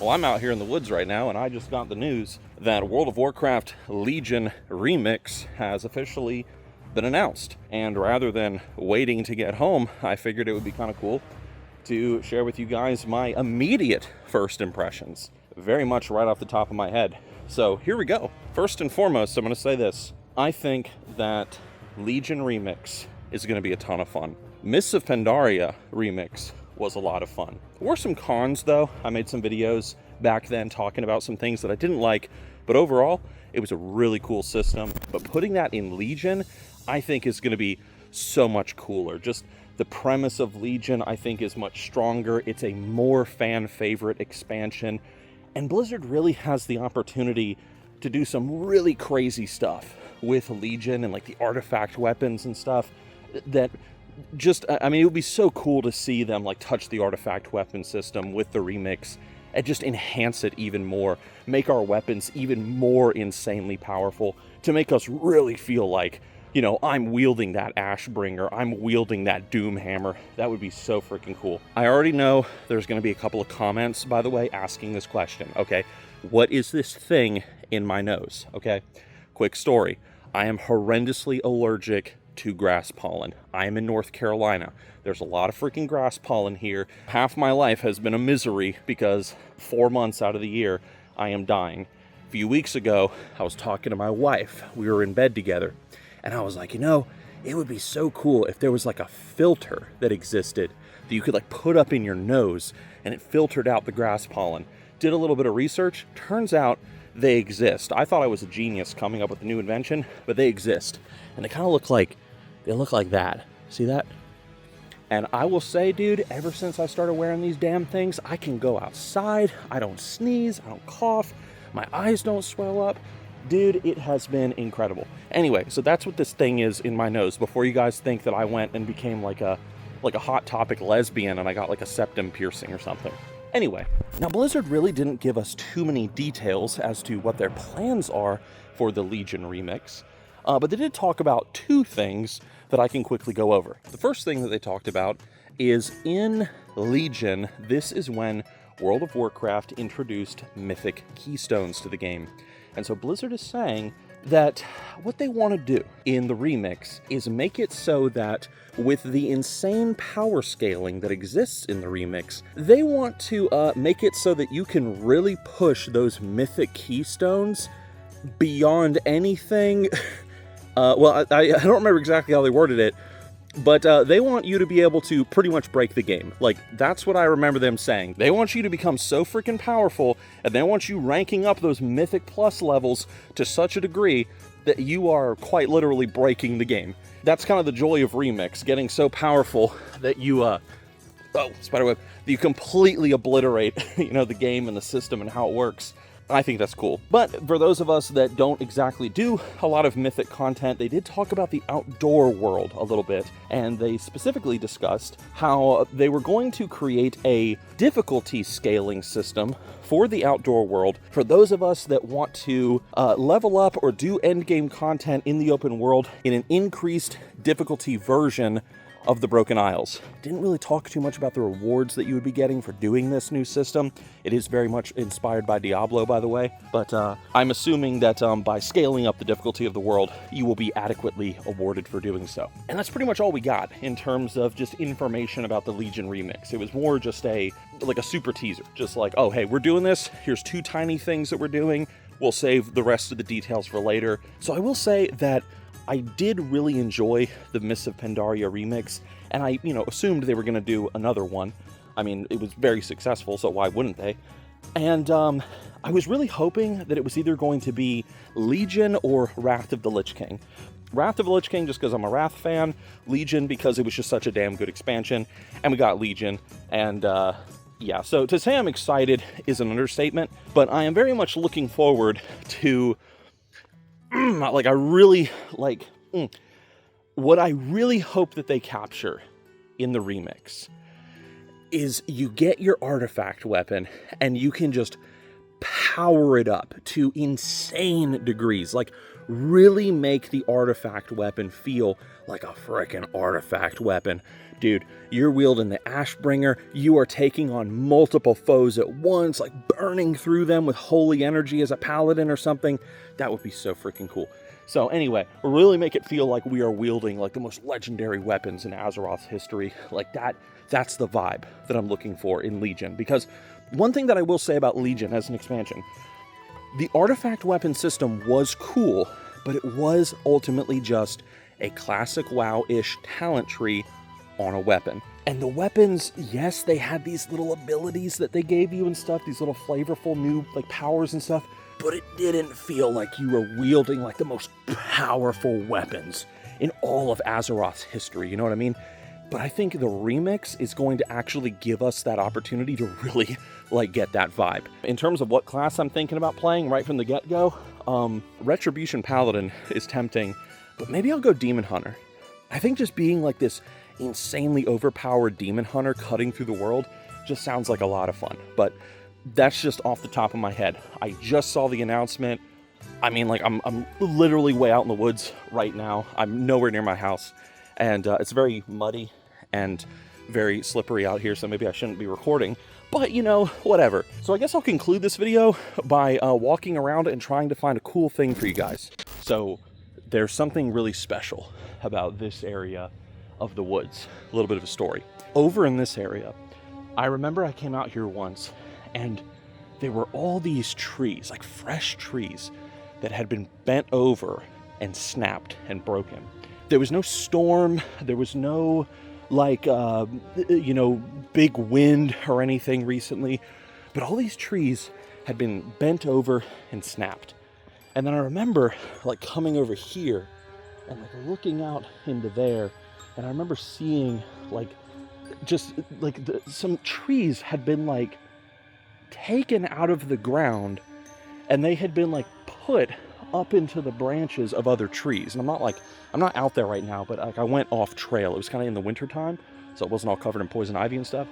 Well, I'm out here in the woods right now, and I just got the news that World of Warcraft Legion Remix has officially been announced. And rather than waiting to get home, I figured it would be kind of cool to share with you guys my immediate first impressions, very much right off the top of my head. So here we go. First and foremost, I'm going to say this. I think that Legion Remix is going to be a ton of fun. Mists of Pandaria Remix was a lot of fun. There were some cons though. I made some videos back then talking about some things that I didn't like, but overall, it was a really cool system. But putting that in Legion, I think is going to be so much cooler. Just the premise of Legion, I think, is much stronger. It's a more fan favorite expansion, and Blizzard really has the opportunity to do some really crazy stuff with Legion and like the artifact weapons and stuff that just, I mean, it would be so cool to see them like touch the artifact weapon system with the remix and just enhance it even more, make our weapons even more insanely powerful, to make us really feel like, you know, I'm wielding that Ashbringer, I'm wielding that Doom Hammer. That would be so freaking cool. I already know there's going to be a couple of comments, by the way, asking this question. Okay, what is this thing in my nose? Okay, quick story. I am horrendously allergic to grass pollen. I am in North Carolina. There's a lot of freaking grass pollen here. Half my life has been a misery because 4 months out of the year, I am dying. A few weeks ago, I was talking to my wife. We were in bed together. And I was like, you know, it would be so cool if there was like a filter that existed that you could like put up in your nose and it filtered out the grass pollen. Did a little bit of research. Turns out they exist. I thought I was a genius coming up with a new invention, but they exist. And they kind of look like, that. See that? And I will say, dude, ever since I started wearing these damn things, I can go outside. I don't sneeze. I don't cough. My eyes don't swell up. Dude, it has been incredible. Anyway, so that's what this thing is in my nose. Before you guys think that I went and became like a Hot Topic lesbian and I got like a septum piercing or something. Anyway, now Blizzard really didn't give us too many details as to what their plans are for the Legion remix, but they did talk about two things that I can quickly go over. The first thing that they talked about is in Legion, this is when World of Warcraft introduced mythic keystones to the game. And so Blizzard is saying that what they want to do in the remix is make it so that with the insane power scaling that exists in the remix, they want to make it so that you can really push those mythic keystones beyond anything. Well, I don't remember exactly how they worded it, but they want you to be able to pretty much break the game. Like, that's what I remember them saying. They want you to become so freaking powerful, and they want you ranking up those Mythic Plus levels to such a degree that you are quite literally breaking the game. That's kind of the joy of Remix, getting so powerful that you, spiderweb, that you completely obliterate, you know, the game and the system and how it works. I think that's cool. But for those of us that don't exactly do a lot of mythic content, they did talk about the outdoor world a little bit, and they specifically discussed how they were going to create a difficulty scaling system for the outdoor world for those of us that want to level up or do endgame content in the open world in an increased difficulty version of the Broken Isles. Didn't really talk too much about the rewards that you would be getting for doing this new system. It is very much inspired by Diablo, by the way, but I'm assuming that by scaling up the difficulty of the world, you will be adequately awarded for doing so. And that's pretty much all we got in terms of just information about the Legion remix. It was more just like a super teaser, just like, oh, hey, we're doing this. Here's two tiny things that we're doing. We'll save the rest of the details for later. So I will say that I did really enjoy the Mists of Pandaria remix, and I, assumed they were going to do another one. I mean, it was very successful, so why wouldn't they? And I was really hoping that it was either going to be Legion or Wrath of the Lich King. Wrath of the Lich King just because I'm a Wrath fan, Legion because it was just such a damn good expansion, and we got Legion, and yeah, so to say I'm excited is an understatement, but I am very much looking forward to what I really hope that they capture in the remix is you get your artifact weapon and you can just power it up to insane degrees, like really make the artifact weapon feel like a frickin' artifact weapon. Dude, you're wielding the Ashbringer, you are taking on multiple foes at once, like burning through them with holy energy as a paladin or something. That would be so freaking cool. So anyway, really make it feel like we are wielding like the most legendary weapons in Azeroth's history. Like that's the vibe that I'm looking for in Legion. Because one thing that I will say about Legion as an expansion, the artifact weapon system was cool, but it was ultimately just a classic WoW-ish talent tree on a weapon. And the weapons, yes, they had these little abilities that they gave you and stuff, these little flavorful new like powers and stuff, but it didn't feel like you were wielding like the most powerful weapons in all of Azeroth's history, you know what I mean? But I think the remix is going to actually give us that opportunity to really like get that vibe. In terms of what class I'm thinking about playing right from the get-go, Retribution Paladin is tempting, but maybe I'll go Demon Hunter. I think just being like this insanely overpowered Demon Hunter cutting through the world just sounds like a lot of fun, but that's just off the top of my head. I just saw the announcement. I mean, like, I'm literally way out in the woods right now. I'm nowhere near my house, and it's very muddy and very slippery out here, so maybe I shouldn't be recording, but you know, whatever. So I guess I'll conclude this video by walking around and trying to find a cool thing for you guys. So there's something really special about this area of the woods. A little bit of a story. Over in this area, I remember I came out here once and there were all these trees, like fresh trees, that had been bent over and snapped and broken. There was no storm, there was no, like, you know, big wind or anything recently, but all these trees had been bent over and snapped. And then I remember, like, coming over here and, like, looking out into there, and I remember seeing, like, just, like, some trees had been, like, taken out of the ground, and they had been like put up into the branches of other trees. And I'm not out there right now, but like I went off trail. It was kind of in the winter time, so it wasn't all covered in poison ivy and stuff,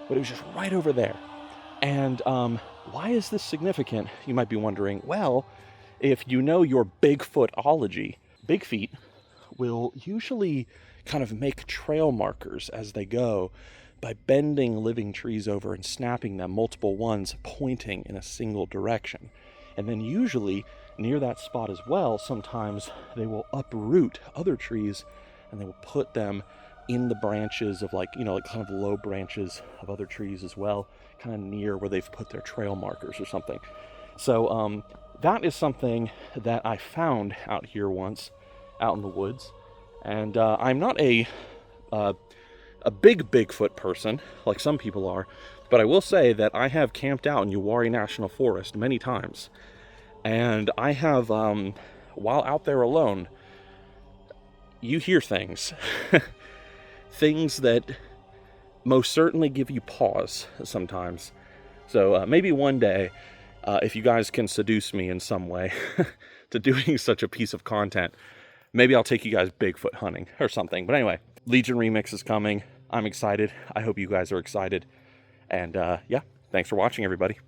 but it was just right over there. And why is this significant? You might be wondering. Well, if you know your bigfootology, big feet will usually kind of make trail markers as they go by bending living trees over and snapping them, multiple ones pointing in a single direction. And then usually near that spot as well, sometimes they will uproot other trees and they will put them in the branches of, like, you know, like kind of low branches of other trees as well, kind of near where they've put their trail markers or something. So that is something that I found out here once, out in the woods. And I'm not a big Bigfoot person, like some people are, but I will say that I have camped out in Uwari National Forest many times. And I have, while out there alone, you hear things. Things that most certainly give you pause sometimes. So maybe one day, if you guys can seduce me in some way to doing such a piece of content, maybe I'll take you guys Bigfoot hunting or something. But anyway, Legion Remix is coming. I'm excited. I hope you guys are excited. And yeah, thanks for watching, everybody.